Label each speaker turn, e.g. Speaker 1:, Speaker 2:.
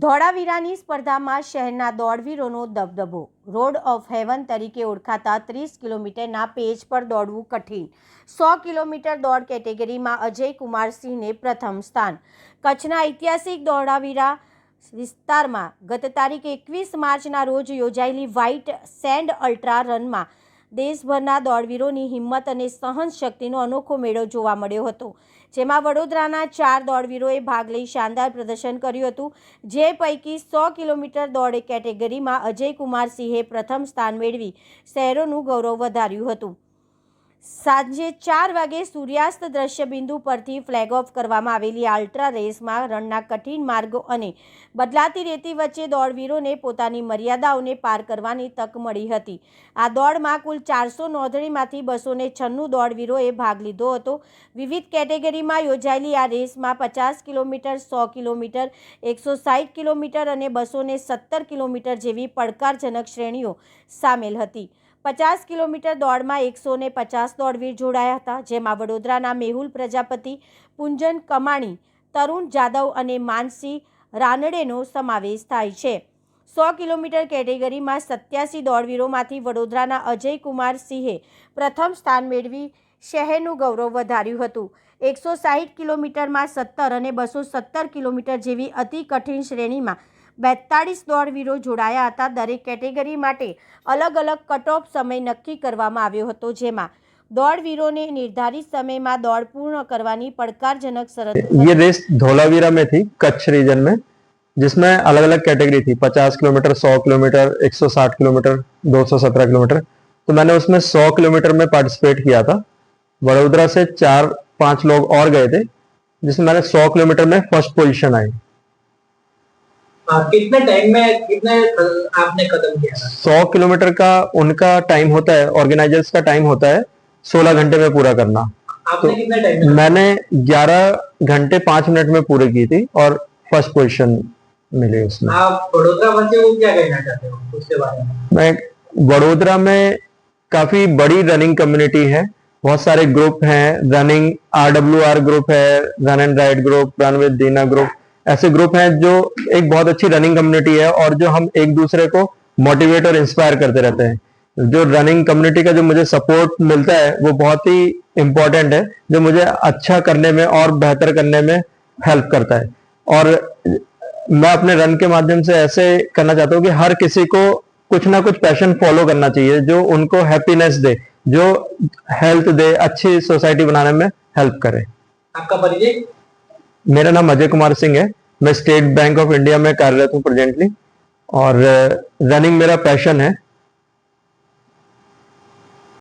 Speaker 1: ધોળાવીરાની સ્પર્ધામાં શહેરના દોડવીરોનો દબદબો. Road of heaven તરીકે ઓળખાતા 30 કિલોમીટરના પેજ પર દોડવું કઠિન. 100 કિલોમીટર દોડ કેટેગરીમાં અજય કુમાર સિંહને પ્રથમ સ્થાન. કચ્છના ઐતિહાસિક ધોળાવીરા વિસ્તારમાં ગત તારીખ 21 માર્ચના રોજ યોજાયેલી વ્હાઇટ સેન્ડ અલ્ટ્રા રનમાં દેશભરના દોડવીરોની હિંમત અને સહનશક્તિનો અનોખો મેળો જોવા મળ્યો હતો, જેમાં વડોદરાના 4 દોડવીરોએ ભાગ લઈ શાનદાર પ્રદર્શન કર્યું હતું. જે પૈકી 100 કિલોમીટર દોડ કેટેગરીમાં અજય કુમાર સિંહે પ્રથમ સ્થાન મેળવી શહેરોનું ગૌરવ વધાર્યું હતું. સાંજે 4 વાગે સૂર્યાસ્ત દ્રશ્યબિંદુ પરથી ફ્લેગ ઓફ કરવામાં આવેલી આ અલ્ટ્રા રેસમાં રણના કઠિન માર્ગો અને બદલાતી રેતી વચ્ચે દોડવીરોને પોતાની મર્યાદાઓને પાર કરવાની તક મળી હતી. આ દોડમાં કુલ 400 નોંધણીમાંથી 296 દોડવીરોએ ભાગ લીધો હતો. વિવિધ કેટેગરીમાં યોજાયેલી આ રેસમાં 50 કિલોમીટર, 100 કિલોમીટર, 160 કિલોમીટર અને 217 કિલોમીટર જેવી પડકારજનક શ્રેણીઓ સામેલ હતી. 50 કિલોમીટર દોડમાં 150 દોડવીર જોડાયા હતા, જેમાં વડોદરાના મેહુલ પ્રજાપતિ, પુંજન કમાણી, તરુણ જાદવ અને માનસી રાનડેનો સમાવેશ થાય છે. 100 કિલોમીટર કેટેગરીમાં 87 દોડવીરોમાંથી વડોદરાના અજય કુમાર સિંહે પ્રથમ સ્થાન મેળવી શહેરનું ગૌરવ વધાર્યું હતું. 160 કિલોમીટરમાં 17 અને 217 કિલોમીટર જેવી અતિ કઠિન શ્રેણીમાં 42 દોડવીરો જોડાયા હતા. દરેક કેટેગરી માટે અલગ અલગ કટ ઓફ સમય નક્કી કરવામાં આવ્યો હતો, જેમાં दौड़वीरों ने निर्धारित समय में दौड़ पूर्ण करवानी पड़कारजनक शरत।
Speaker 2: ये रेस धोलावीरा में थी, कच्छ रीजन में, जिसमें अलग अलग कैटेगरी थी, 50 किलोमीटर, 100 किलोमीटर, 160 किलोमीटर, 217 किलोमीटर। तो मैंने उसमें 100 किलोमीटर में पार्टिसिपेट किया था। वडोदरा से 4-5 लोग और गए थे, जिसमें मैंने 100 किलोमीटर में फर्स्ट पोजीशन आई।
Speaker 3: कितने टाइम में कितने आपने कदम किया था?
Speaker 2: 100 किलोमीटर का उनका टाइम होता है, ऑर्गेनाइजर्स का टाइम होता है 16 घंटे में पूरा करना।
Speaker 3: आपने
Speaker 2: तो
Speaker 3: कितने टाइम में?
Speaker 2: मैंने 11 घंटे 5 मिनट में पूरी की थी और फर्स्ट पोजीशन मिली उसमें।
Speaker 3: आप वडोदरा वासियों को क्या कहना चाहते हो उसके बारे में?
Speaker 2: मैं वडोदरा में काफी बड़ी रनिंग कम्युनिटी है, बहुत सारे ग्रुप हैं, रनिंग RWR ग्रुप है, run and ride group, run with Dina group, ऐसे ग्रुप हैं जो एक बहुत अच्छी रनिंग कम्युनिटी है और जो हम एक दूसरे को मोटिवेट और इंस्पायर करते रहते हैं। जो रनिंग कम्युनिटी का जो मुझे सपोर्ट मिलता है वो बहुत ही इम्पोर्टेंट है, जो मुझे अच्छा करने में और बेहतर करने में हेल्प करता है। और मैं अपने रन के माध्यम से ऐसे करना चाहता हूँ कि हर किसी को कुछ ना कुछ पैशन फॉलो करना चाहिए जो उनको हैप्पीनेस दे, जो हेल्थ दे, अच्छी सोसाइटी बनाने में हेल्प करे।
Speaker 3: आपका परिचय?
Speaker 2: मेरा नाम अजय कुमार सिंह है, मैं स्टेट बैंक ऑफ इंडिया में कार्यरत हूँ प्रेजेंटली, और रनिंग मेरा पैशन है।